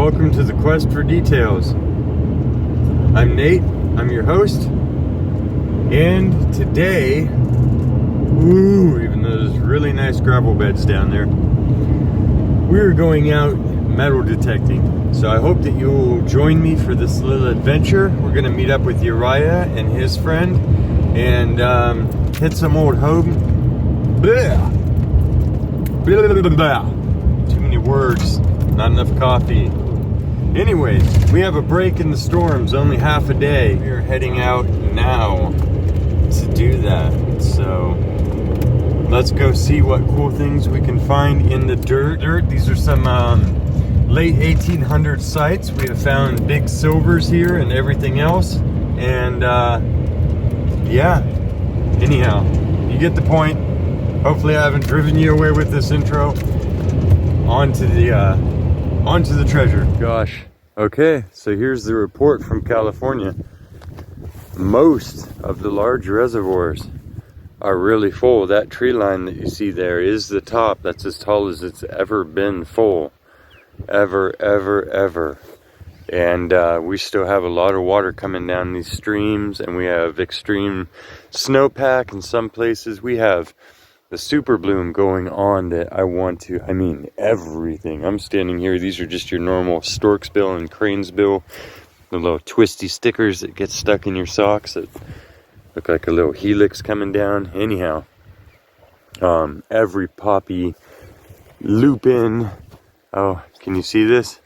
welcome to the quest for details. I'm Nate, I'm your host, and today, even though there's really nice gravel beds down there, we're going out metal detecting. So I hope that you'll join me for this little adventure. We're gonna meet up with Uriah and his friend and hit some old home. Blah. Blah, blah, blah, blah. Too many words, not enough coffee. Anyways, we have a break in the storms, only half a day. We are heading out now to do that. So let's go see what cool things we can find in the dirt. These are some late 1800s sites. We have found big silvers here and everything else. And yeah, anyhow, you get the point. Hopefully I haven't driven you away with this intro. Onto the treasure. Gosh. Okay, so here's the report from California. Most of the large reservoirs are really full. That tree line that you see there is the top. That's as tall as it's ever been full. Ever. And we still have a lot of water coming down these streams, and we have extreme snowpack in some places. We have the super bloom going on that I mean everything. I'm standing here, these are just your normal stork's bill and crane's bill, the little twisty stickers that get stuck in your socks that look like a little helix coming down. Anyhow, every poppy, lupin, oh, can you see this?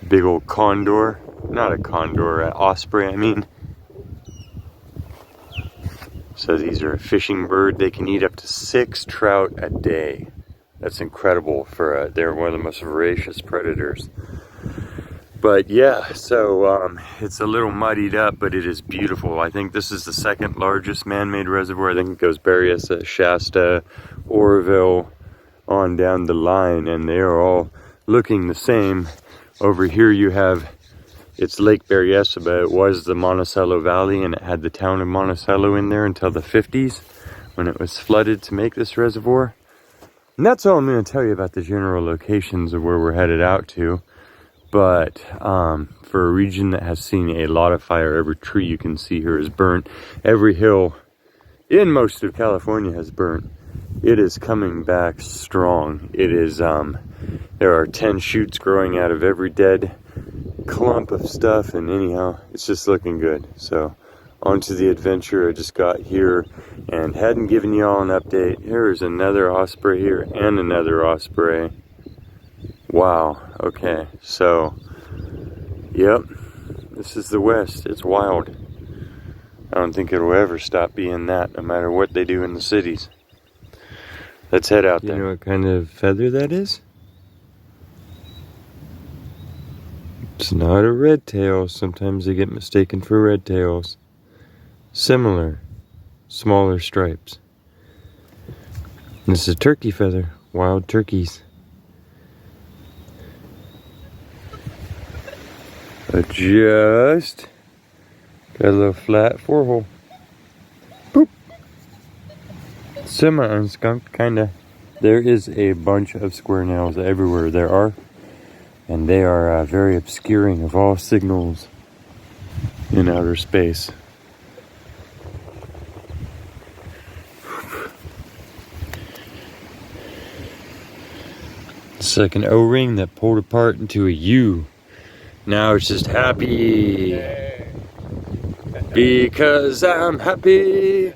Big old condor, not a condor, an osprey I mean. So these are a fishing bird. They can eat up to 6 trout a day. That's incredible for they're one of the most voracious predators. But yeah, so it's a little muddied up, but it is beautiful. I think this is the second largest man-made reservoir. I think it goes Berryessa, Shasta, Oroville, on down the line, and they are all looking the same. Over here you have, it's Lake Berryessa, but it was the Monticello Valley, and it had the town of Monticello in there until the 50s when it was flooded to make this reservoir. And that's all I'm going to tell you about the general locations of where we're headed out to. But for a region that has seen a lot of fire, every tree you can see here is burnt. Every hill in most of California has burnt. It is coming back strong. It is, there are 10 shoots growing out of every dead clump of stuff, and anyhow, it's just looking good. So on to the adventure. I just got here and hadn't given y'all an update. Here's another osprey here and another osprey. Wow. Okay, so yep, this is the West. It's wild. I don't think it'll ever stop being that, no matter what they do in the cities. Let's head out there. You know what kind of feather that is? It's not a red tail. Sometimes they get mistaken for red tails. Similar, smaller stripes. This is a turkey feather. Wild turkeys. Adjust. Got a little flat 4-hole. Boop. Semi-unskunked, kinda. There is a bunch of square nails everywhere there are. And they are very obscuring of all signals in outer space. It's like an O-ring that pulled apart into a U. Now it's just happy. Because I'm happy.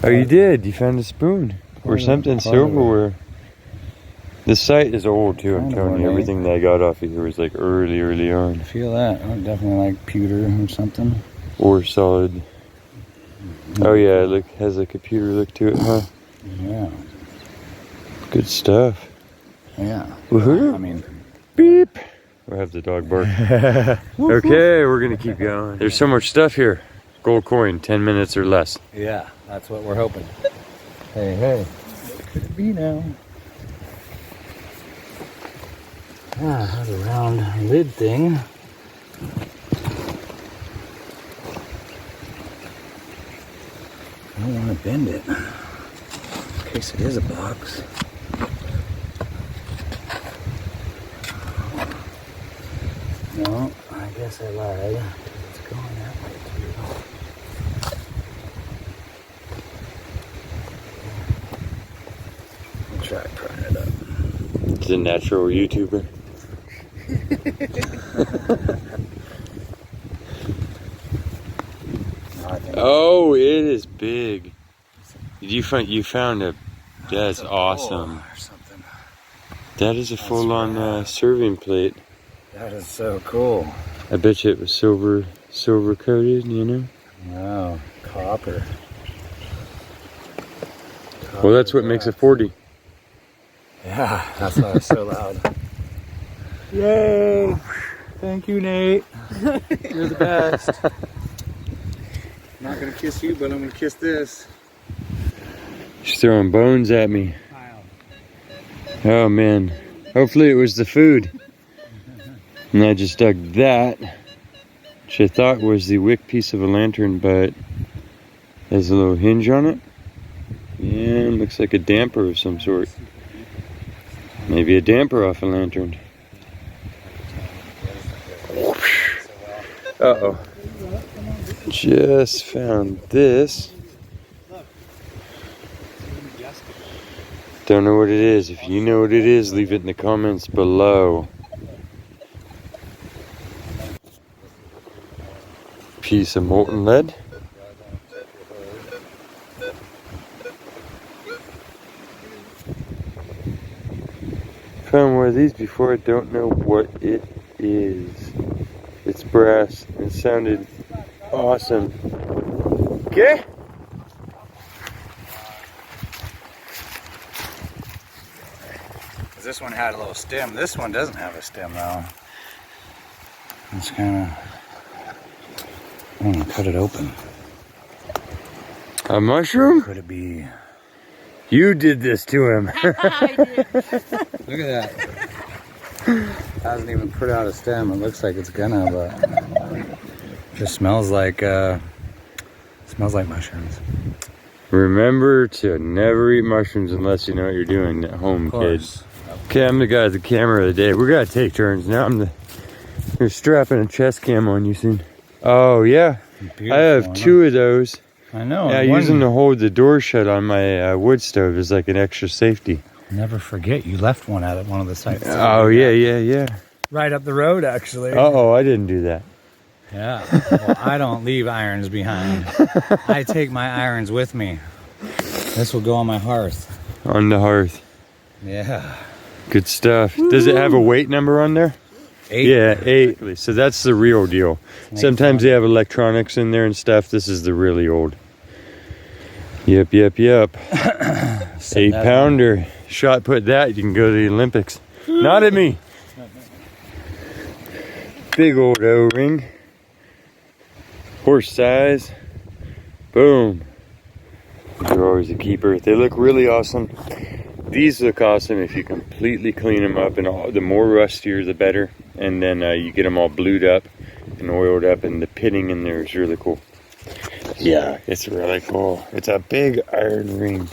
Oh, you did. You found a spoon. Or something silverware. This site is old too, I'm telling you. Everything that I got off of here was like early on. I feel that. Oh, definitely like pewter or something. Or solid. Oh yeah, it has a computer look to it, huh? Yeah. Good stuff. Yeah. Woohoo! I mean, beep! We'll have the dog bark. Okay, we're gonna keep going. There's so much stuff here. Gold coin, 10 minutes or less. yeah, that's what we're hoping. Hey. What could it be now? Has a round lid thing. I don't want to bend it in case it is a box. No, I guess I lied. It's going that way too. I'll try prying it up. It's a natural YouTuber. Oh, it is big. Did you found a? That's awesome. Or something. That is a full-on serving plate. That is so cool. I bet you it was silver coated, you know? Wow, copper. Well, that's what makes it 40. Yeah, that's why it's so loud. Yay! Thank you, Nate. You're the best. I'm not gonna kiss you, but I'm gonna kiss this. She's throwing bones at me. Oh man. Hopefully it was the food. And I just dug that, which I thought was the wick piece of a lantern, but there's a little hinge on it. And looks like a damper of some sort. Maybe a damper off a lantern. Uh-oh. Just found this. Don't know what it is. If you know what it is, leave it in the comments below. Piece of molten lead. Found one of these before. I don't know what it is. It's brass. It sounded awesome. Okay. This one had a little stem. This one doesn't have a stem though. It's kind of. I'm gonna cut it open. A mushroom? Could it be? You did this to him. I did. Look at that. Hasn't even put out a stem. It looks like it's gonna, but just smells like mushrooms. Remember to never eat mushrooms unless you know what you're doing at home, kids. Okay, I'm the guy with the camera of the day. We're gonna take turns. Now you're strapping a chest cam on you soon. Oh yeah, beautiful. I have two of those. I know. Yeah, I use them to hold the door shut on my wood stove as like an extra safety. Never forget, you left one out at one of the sites. Oh yeah. Right up the road, actually. Uh-oh, I didn't do that. Yeah. Well, I don't leave irons behind. I take my irons with me. This will go on my hearth. On the hearth. Yeah. Good stuff. Woo. Does it have a weight number on there? 8. Yeah, 8. So that's the real deal. Sometimes they have electronics in there and stuff. This is the really old. Yep. 8-pounder. Shot put that, you can go to the Olympics. Not at me. Big old O-ring. Horse size. Boom. These are always a keeper. They look really awesome. These look awesome if you completely clean them up, and the more rustier the better. And then you get them all blued up and oiled up, and the pitting in there is really cool. Yeah, it's really cool. It's a big iron ring.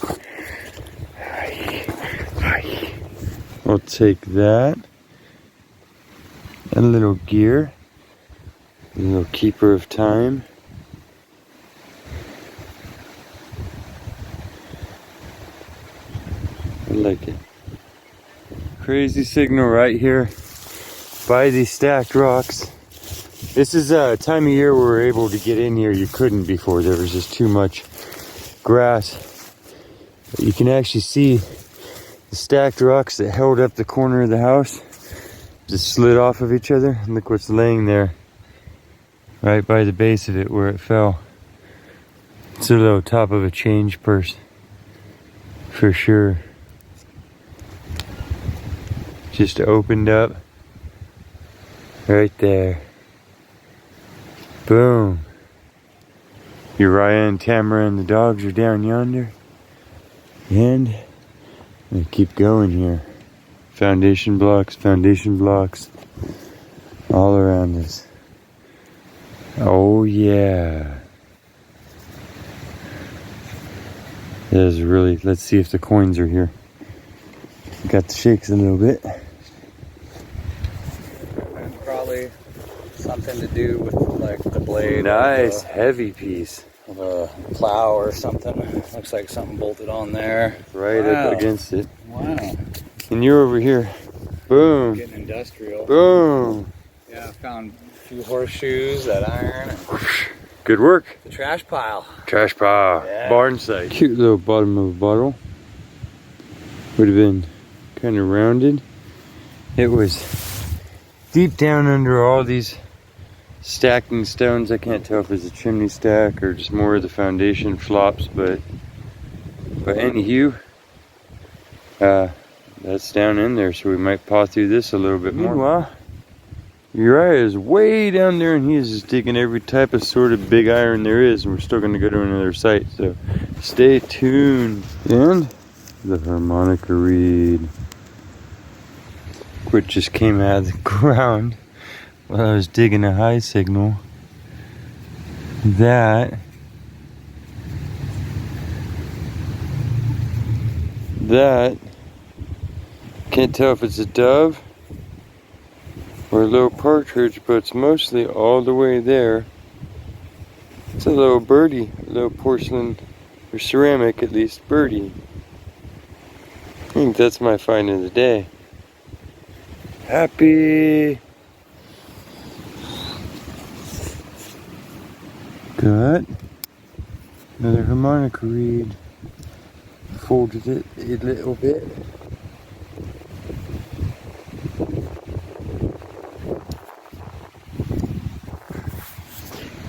I'll take that. And a little gear. A little keeper of time. I like it. Crazy signal right here by these stacked rocks. This is a time of year where we're able to get in here. You couldn't before. There was just too much grass. But you can actually see the stacked rocks that held up the corner of the house just slid off of each other. And look what's laying there right by the base of it where it fell. It's a little top of a change purse for sure. Just opened up right there. Boom. Uriah and Tamara and the dogs are down yonder. And we keep going here. Foundation blocks all around us. Oh yeah. There's really, let's see if the coins are here. Got the shakes a little bit. Probably Something to do with like the blade. Nice, heavy piece. Of a plow or something. Looks like something bolted on there. Right up against it. Wow. And you're over here. Boom. Getting industrial. Boom. Yeah, I found a few horseshoes, that iron. And good work. the trash pile. Trash pile. Yeah. Barn site. Cute little bottom of a bottle. Would have been kind of rounded. It was deep down under all these stacking stones. I can't tell if it's a chimney stack or just more of the foundation flops, but anywho, that's down in there, so we might paw through this a little bit more. Meanwhile, Uriah is way down there and he is just digging every type of sort of big iron there is, and we're still going to go to another site, so stay tuned. And the harmonica reed, which just came out of the ground while I was digging a high signal. That can't tell if it's a dove or a little partridge, but it's mostly all the way there. It's a little birdie, a little porcelain or ceramic at least birdie. I think that's my find of the day. Happy. Got another harmonica reed. Folded it a little bit.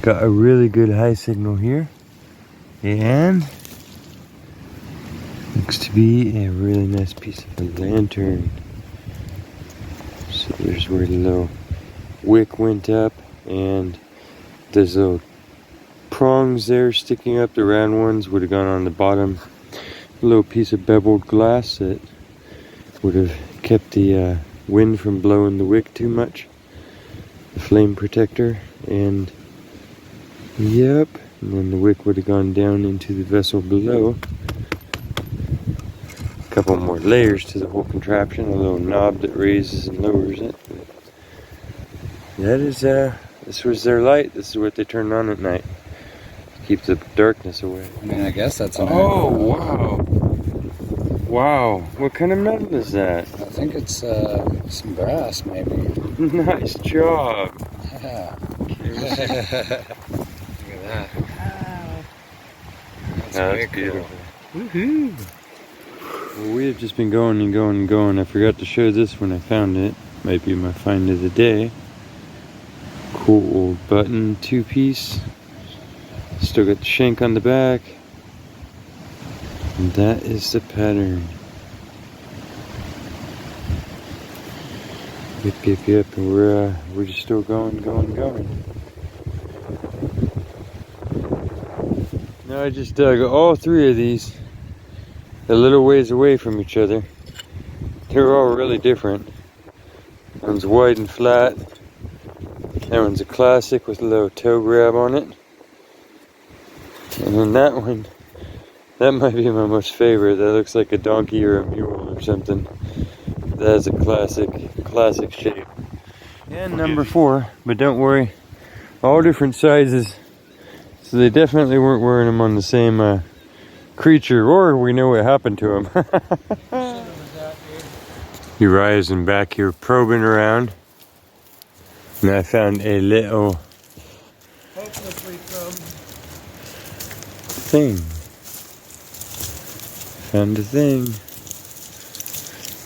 Got a really good high signal here. And looks to be a really nice piece of a lantern. So there's where the little wick went up, and there's little prongs there sticking up. The round ones would have gone on the bottom. A little piece of beveled glass that would have kept the wind from blowing the wick too much. The flame protector, and yep, and then the wick would have gone down into the vessel below. A couple more layers to the whole contraption, a little knob that raises and lowers it. But that is, this was their light. This is what they turned on at night. Keep the darkness away. I mean, I guess that's an Oh, wow. Wow. What kind of metal is that? I think it's some brass, maybe. Nice job. Yeah. Look at that. Wow. That's beautiful. Woohoo. Well, we have just been going and going and going. I forgot to show this when I found it. Might be my find of the day. Cool old button, 2-piece. Still got the shank on the back. And that is the pattern. Yep. And we're just still going. Now I just dug all 3 of these a little ways away from each other. They're all really different. One's wide and flat. That one's a classic with a little toe grab on it. And then that one, that might be my most favorite. That looks like a donkey or a mule or something. That's a classic shape. And number 4, but don't worry, all different sizes. So they definitely weren't wearing them on the same creature, or we know what happened to them. Uriah's in back here probing around. And I found a little thing. Found a thing.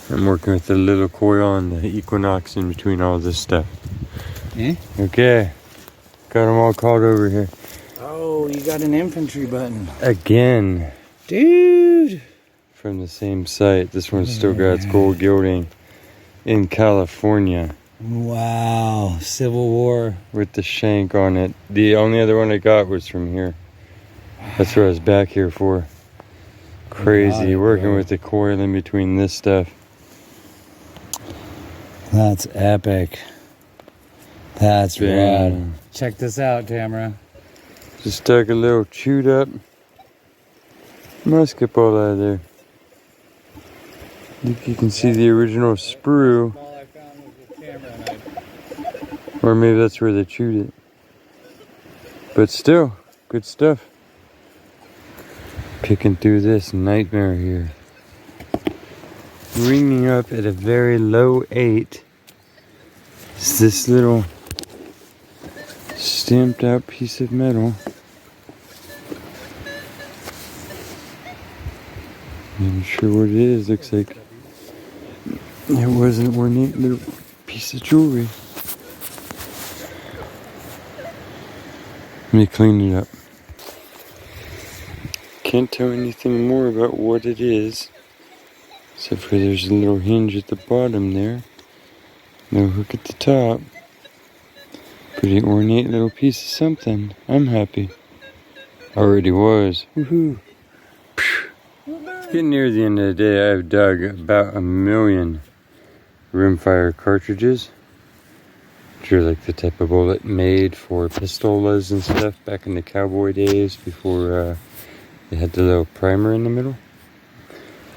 I'm working with the little coil and the equinox in between all this stuff. Okay. Got them all called over here. Oh, you got an infantry button. Again. Dude. From the same site. This one's still got its gold gilding in California. Wow. Civil War. With the shank on it. The only other one I got was from here. That's what I was back here for. Crazy. Working with the coil in between this stuff. That's epic. That's rad. Check this out, Tamara. Just dug a little chewed up musket ball out of there. I think you can see the original sprue. Or maybe that's where they chewed it. But still, good stuff. Picking through this nightmare here. Ringing up at a very low 8 is this little stamped out piece of metal. I'm not sure what it is. Looks like it was an ornate little piece of jewelry. Let me clean it up. Can't tell anything more about what it is, except for there's a little hinge at the bottom there. No hook at the top. Pretty ornate little piece of something. I'm happy. Already was. Woohoo! Getting near the end of the day, I've dug about 1 million rimfire cartridges, which are like the type of bullet made for pistolas and stuff back in the cowboy days before they had the little primer in the middle.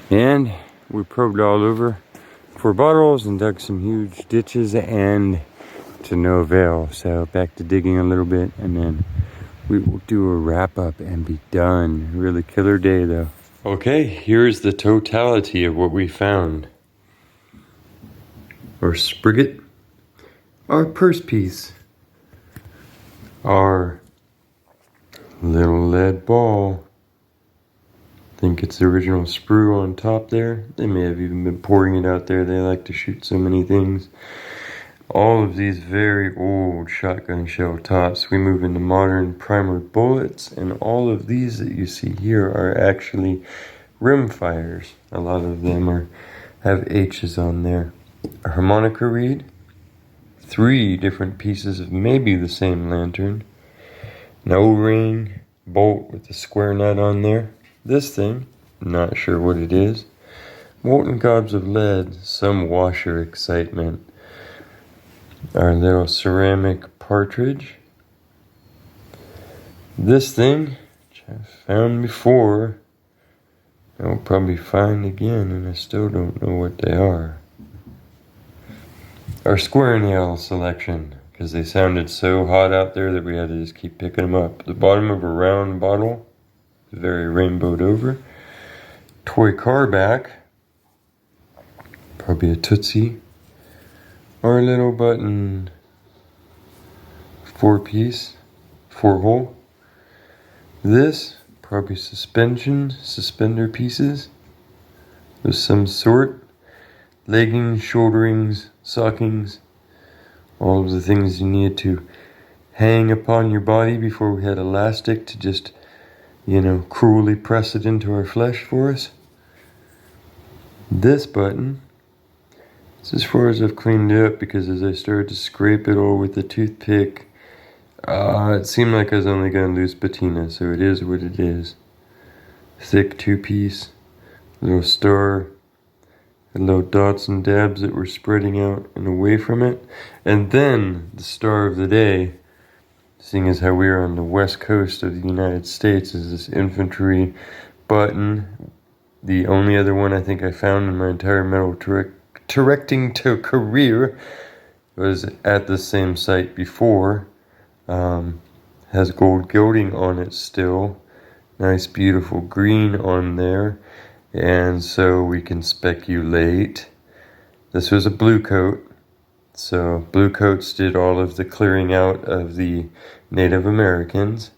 And we probed all over for bottles and dug some huge ditches, and to no avail. So back to digging a little bit, and then we will do a wrap up and be done. Really killer day though. Okay, here's the totality of what we found. Our spigot, our purse piece, our little lead ball. I think it's the original sprue on top there. They may have even been pouring it out there. They like to shoot so many things. All of these very old shotgun shell tops. We move into modern primer bullets, and all of these that you see here are actually rimfires. A lot of them have H's on there. A harmonica reed, 3 different pieces of maybe the same lantern, an O-ring bolt with a square nut on there. This thing, not sure what it is. Molten gobs of lead, some washer excitement. Our little ceramic partridge. This thing, which I've found before, I'll probably find again, and I still don't know what they are. Our square nail selection, because they sounded so hot out there that we had to just keep picking them up. The bottom of a round bottle, very rainbowed over. Toy car back, probably a Tootsie. Our little button 4-piece, 4-hole. This, probably suspender pieces of some sort. Leggings, shoulderings, stockings, all of the things you need to hang upon your body before we had elastic to just, cruelly press it into our flesh for us. This button, it's as far as I've cleaned it up, because as I started to scrape it all with the toothpick, it seemed like I was only going to lose patina, so it is what it is. Thick 2-piece, little star, and little dots and dabs that were spreading out and away from it. And then the star of the day, seeing as how we are on the west coast of the United States, is this infantry button. The only other one I think I found in my entire metal directing to career was at the same site before. Has gold gilding on it still. Nice beautiful green on there. And so we can speculate. This was a blue coat. So blue coats did all of the clearing out of the Native Americans.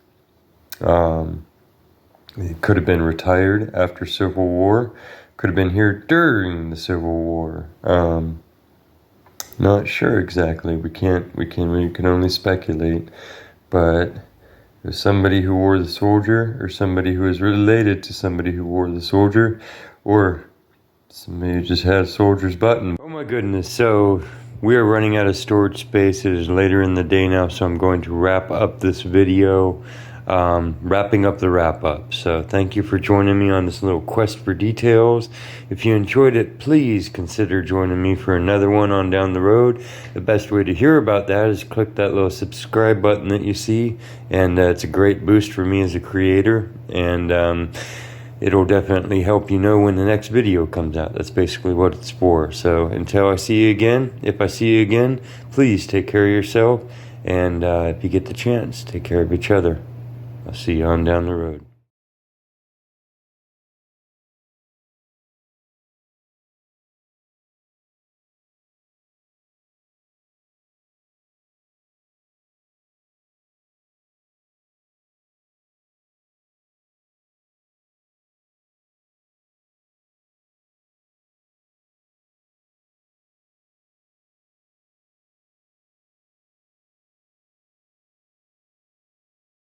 They could have been retired after Civil War. Could have been here during the Civil War. Not sure exactly. We can only speculate. But it was somebody who wore the soldier, or somebody who was related to somebody who wore the soldier, or somebody who just had a soldier's button. Oh my goodness, so we are running out of storage space. It is later in the day now, so I'm going to wrap up this video, wrapping up the wrap up. So thank you for joining me on this little quest for details. If you enjoyed it, please consider joining me for another one on down the road. The best way to hear about that is click that little subscribe button that you see, and it's a great boost for me as a creator. And it'll definitely help you know when the next video comes out. That's basically what it's for. So until I see you again, if I see you again, please take care of yourself. And if you get the chance, take care of each other. I'll see you on down the road.